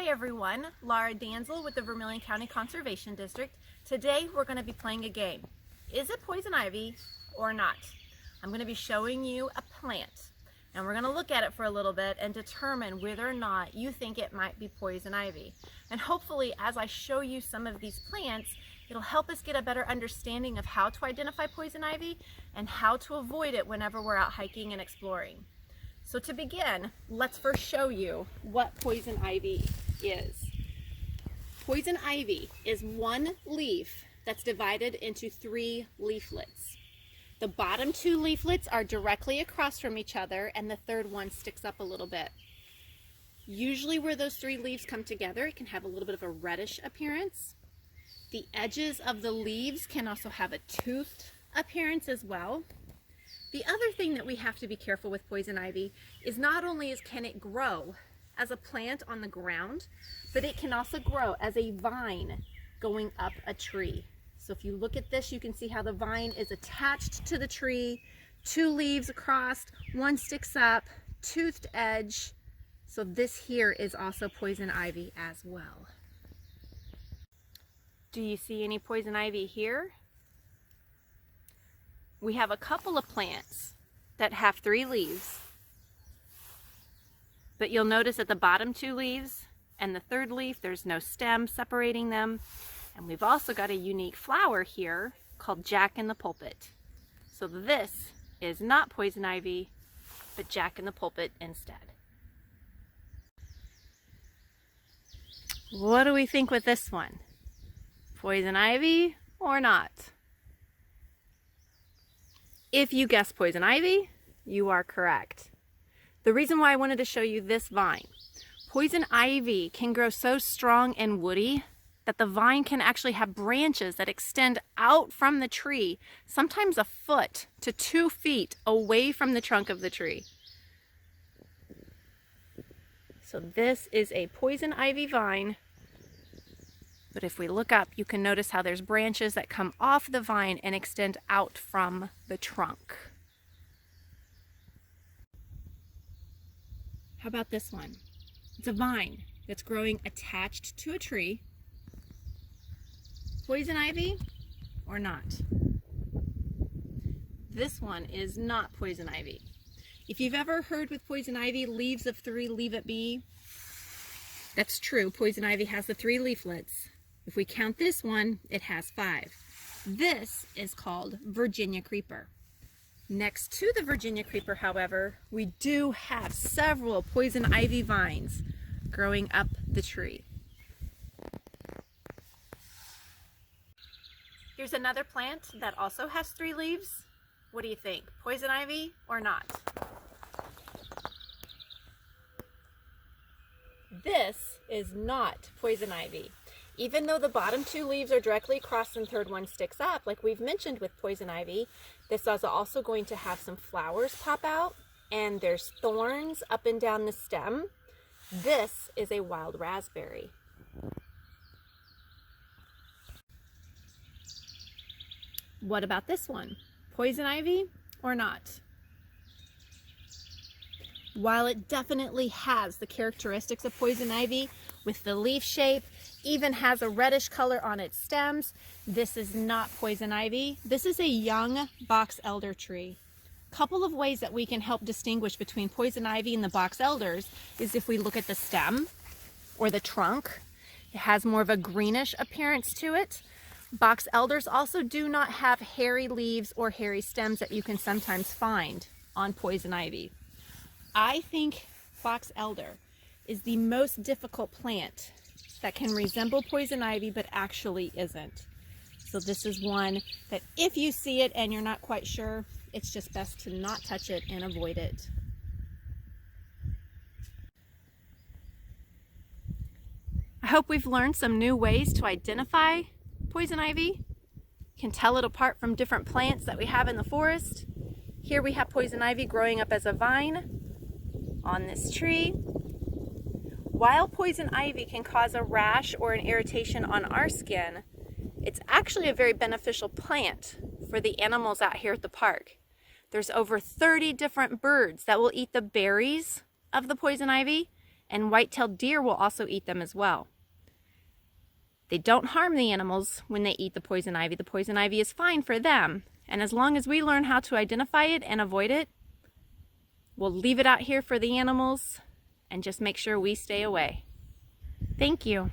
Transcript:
Hi everyone, Laura Danzel with the Vermilion County Conservation District. Today we're going to be playing a game. Is it poison ivy or not? I'm going to be showing you a plant and we're going to look at it for a little bit and determine whether or not you think it might be poison ivy. And hopefully as I show you some of these plants, it'll help us get a better understanding of how to identify poison ivy and how to avoid it whenever we're out hiking and exploring. So to begin, let's first show you what poison ivy is. Poison ivy is one leaf that's divided into 3 leaflets. The bottom 2 leaflets are directly across from each other and the third one sticks up a little bit. Usually where those 3 leaves come together, it can have a little bit of a reddish appearance. The edges of the leaves can also have a toothed appearance as well. The other thing that we have to be careful with poison ivy is not only can it grow as a plant on the ground, but it can also grow as a vine going up a tree. So if you look at this, you can see how the vine is attached to the tree, 2 leaves across, 1 sticks up, toothed edge. So this here is also poison ivy as well. Do you see any poison ivy here? We have a couple of plants that have 3 leaves, but you'll notice at the bottom 2 leaves and the third leaf, there's no stem separating them. And we've also got a unique flower here called Jack in the Pulpit. So this is not poison ivy, but Jack in the Pulpit instead. What do we think with this one? Poison ivy or not? If you guessed poison ivy, you are correct. The reason why I wanted to show you this vine, poison ivy can grow so strong and woody that the vine can actually have branches that extend out from the tree, sometimes 1 foot to 2 feet away from the trunk of the tree. So this is a poison ivy vine. But if we look up, you can notice how there's branches that come off the vine and extend out from the trunk. How about this one? It's a vine that's growing attached to a tree. Poison ivy or not? This one is not poison ivy. If you've ever heard with poison ivy, leaves of 3 leave it be, that's true. Poison ivy has the 3 leaflets. If we count this one, it has 5. This is called Virginia creeper. Next to the Virginia creeper, however, we do have several poison ivy vines growing up the tree. Here's another plant that also has 3 leaves. What do you think? Poison ivy or not? This is not poison ivy. Even though the bottom 2 leaves are directly across and the third one sticks up, like we've mentioned with poison ivy, this is also going to have some flowers pop out and there's thorns up and down the stem. This is a wild raspberry. What about this one? Poison ivy or not? While it definitely has the characteristics of poison ivy with the leaf shape, even has a reddish color on its stems, this is not poison ivy. This is a young box elder tree. Couple of ways that we can help distinguish between poison ivy and the box elders is if we look at the stem or the trunk. It has more of a greenish appearance to it. Box elders also do not have hairy leaves or hairy stems that you can sometimes find on poison ivy. I think box elder is the most difficult plant that can resemble poison ivy but actually isn't. So this is one that if you see it and you're not quite sure, it's just best to not touch it and avoid it. I hope we've learned some new ways to identify poison ivy. You can tell it apart from different plants that we have in the forest. Here we have poison ivy growing up as a vine on this tree. While poison ivy can cause a rash or an irritation on our skin, it's actually a very beneficial plant for the animals out here at the park. There's over 30 different birds that will eat the berries of the poison ivy and white-tailed deer will also eat them as well. They don't harm the animals when they eat the poison ivy. The poison ivy is fine for them, and as long as we learn how to identify it and avoid it, we'll leave it out here for the animals and just make sure we stay away. Thank you.